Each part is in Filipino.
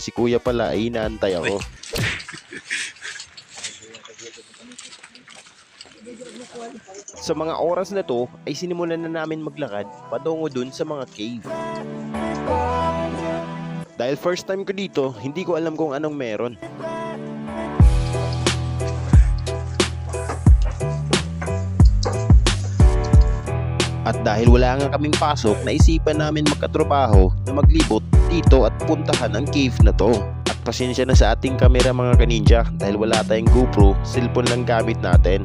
si kuya pala ay inaantay ako. Sa mga oras na to ay sinimulan na namin maglakad patungo dun sa mga cave. Dahil first time ko dito, hindi ko alam kung anong meron. At dahil wala nga kaming pasok, naisipan namin magkatrabaho na maglibot dito at puntahan ang cave na to. At pasensya na sa ating kamera mga kaninja dahil wala tayong GoPro, cellphone lang gamit natin.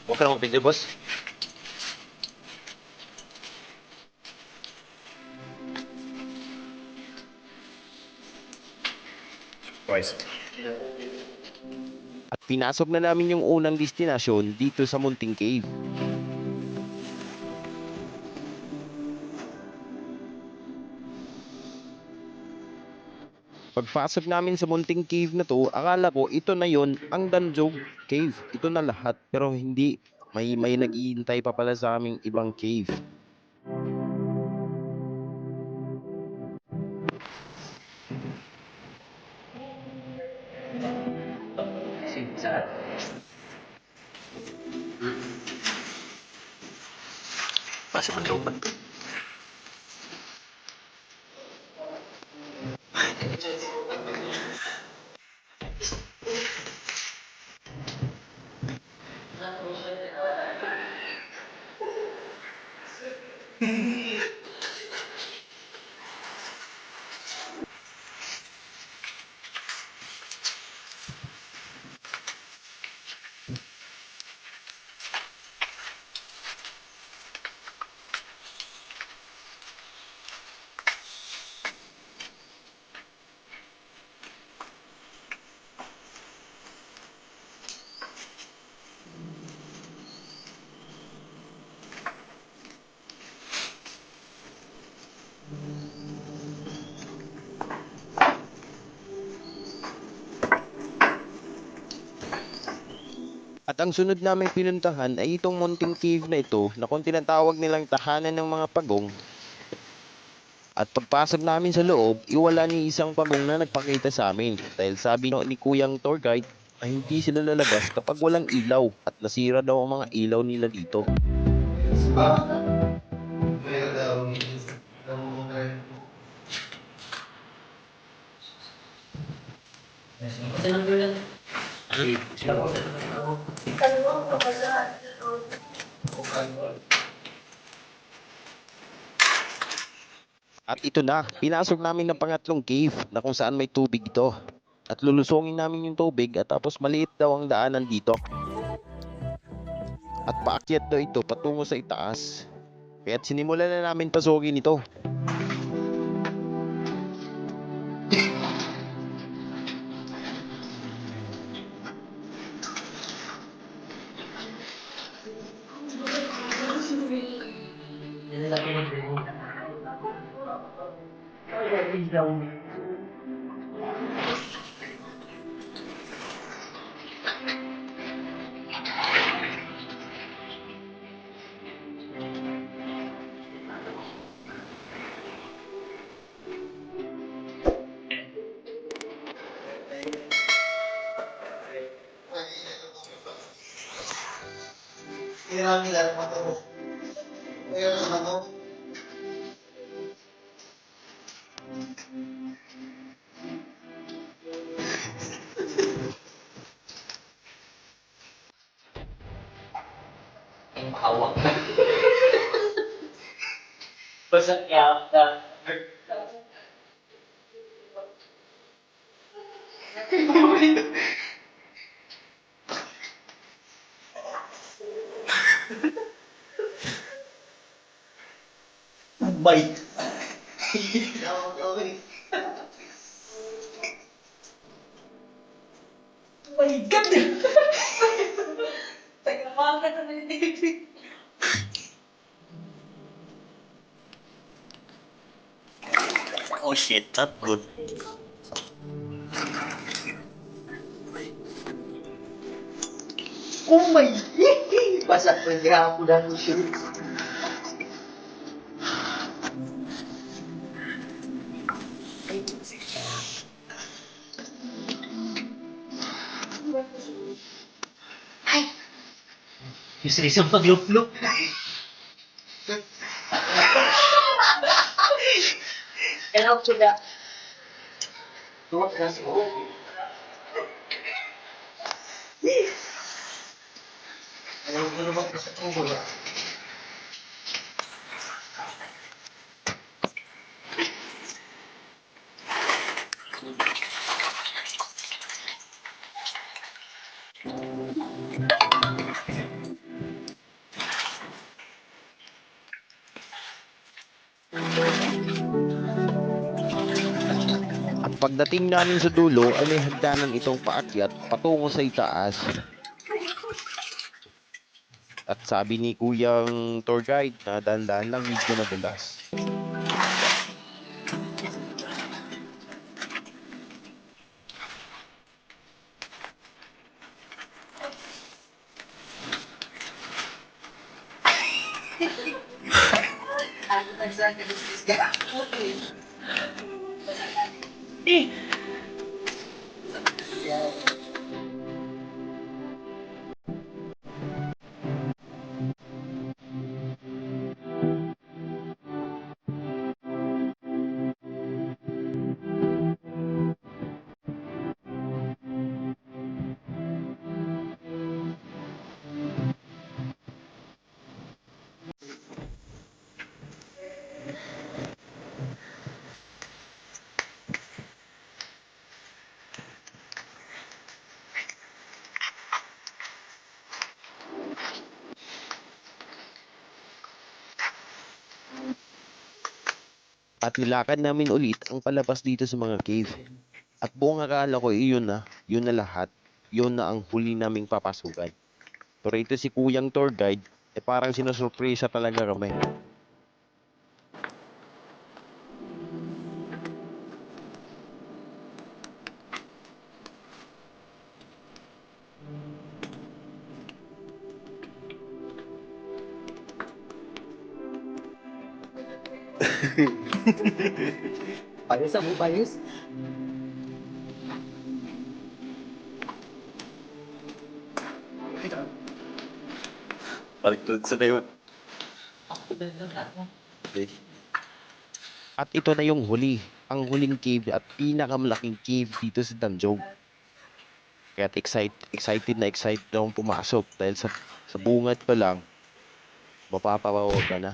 Huwag ka na mag-video, boss. Twice. At pinasok na namin yung unang destinasyon dito sa Munting Cave. Pagpasok namin sa Munting Cave na to, akala ko ito na yon ang Danjog Cave. Ito na lahat. Pero hindi. May nag-iintay pa pala sa aming ibang cave. Saan? Pasok ang looban to. At ang sunod naming pinuntahan ay itong Munting Cave na ito na kung tinatawag nilang tahanan ng mga pagong. At pagpasok namin sa loob, iwala ni isang pagong na nagpakita sa amin. Dahil sabi ni Kuyang tour guide ay hindi sila lalabas kapag walang ilaw at nasira daw ang mga ilaw nila dito. At ito na, pinasok namin ng pangatlong cave na kung saan may tubig ito. At lulusongin namin yung tubig at tapos maliit daw ang daanan dito. At paakyat daw ito patungo sa itaas. Kaya't sinimulan na namin pasukin ito. Hawak. Basta kaya na. Bite. My God! Oh shit, not good. Oh my God! Basa ko hindi ako lang shoot. Yung isang paglup-lup. Kailangan ko na. Tuwag na sa Alam ko naman sa tubo. At pagdating namin sa dulo ay may hagdanan itong paakyat patungo sa itaas. At sabi ni kuyang tour guide na dahan-dahan lang, medyo nadulas. At nilakad namin ulit ang palabas dito sa mga cave. At buong akala ko yun na lahat. Yun na ang huli naming papasukan. Pero ito si kuyang tour guide, parang sinusurpresa talaga kami. Ayos ang bayos. Baliktad sa na yun. At ito na yung huli. Ang huling cave at pinakamalaking cave dito sa Tanjong. Kaya excited na akong pumasok dahil sa bungad pa lang, mapapawaw ka na.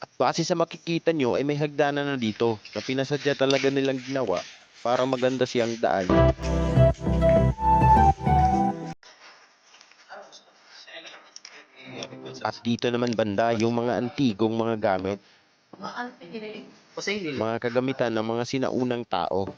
At base sa makikita nyo ay may hagdanan na dito na pinasadya talaga nilang ginawa para maganda siyang daan. At dito naman banda yung mga antigong mga gamit, mga kagamitan ng mga sinaunang tao.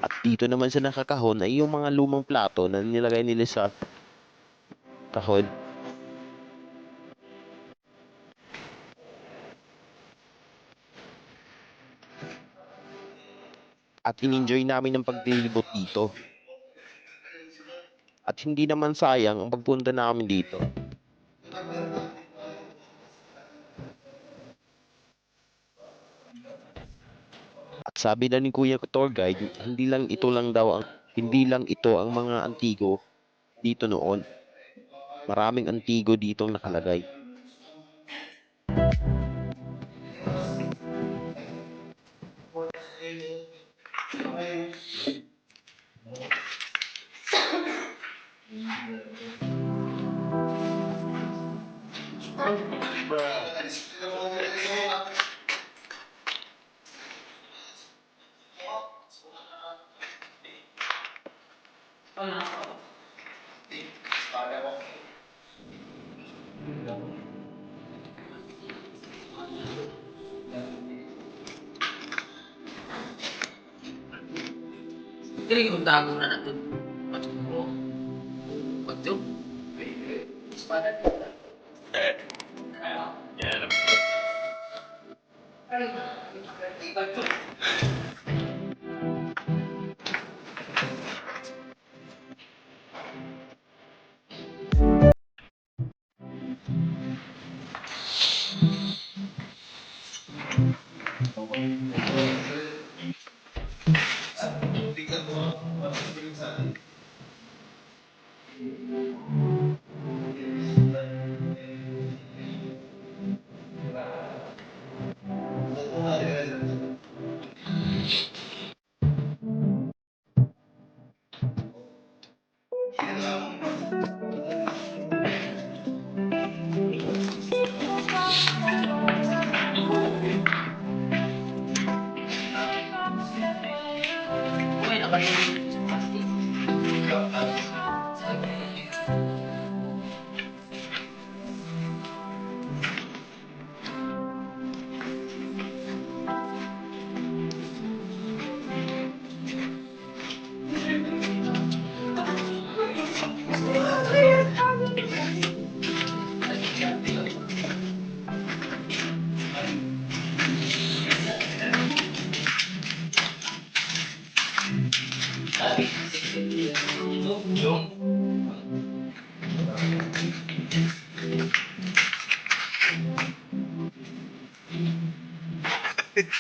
At dito naman sa nakakahon ay yung mga lumang plato na nilagay nila sa kahon. At in-enjoy namin ang paglilibot dito. At hindi naman sayang ang pagpunta namin dito. At sabi na ni Kuya Tour Guide, hindi lang ito ang mga antigo dito noon. Maraming antigo dito nakalagay. Kaya yung tago na natin. Pasok mo. Pasok. Espada dito. Uy, nakalimutan sa plastic.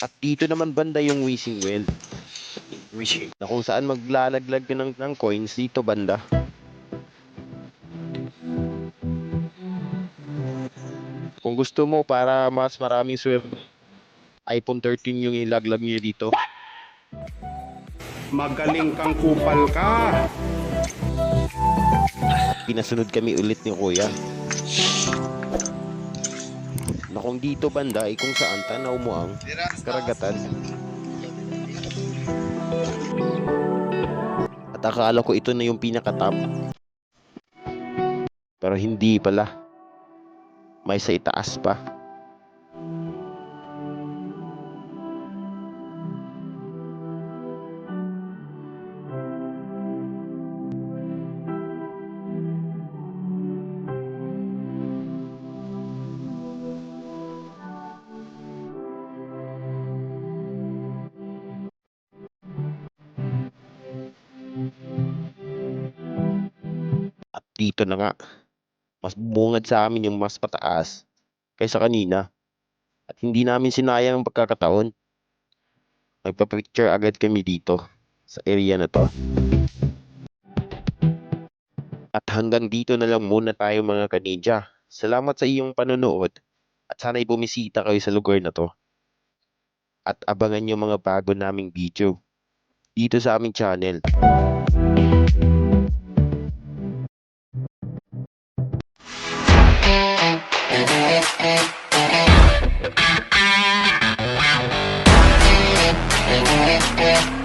At dito naman banda yung wishing well. Na kung saan maglalaglag ka ng coins dito banda. Kung gusto mo para mas maraming swerte, iPhone 13 yung ilaglag niyo dito. Magaling kang kupal ka. Pinasunod kami ulit ni Kuya. Na kung dito banda ay kung saan tanaw mo ang karagatan. At akala ko ito na yung pinaka-top. Pero hindi pala. May sa itaas pa. At dito na nga, mas bungad sa amin yung mas pataas kaysa kanina. At hindi namin sinayang ang pagkakataon. Nagpa-picture agad kami dito sa area na to. At hanggang dito na lang muna tayo mga kanidya. Salamat sa iyong panonood at sana'y bumisita kayo sa lugar na to. At abangan nyo mga bago naming video dito sa aming channel. Thank you.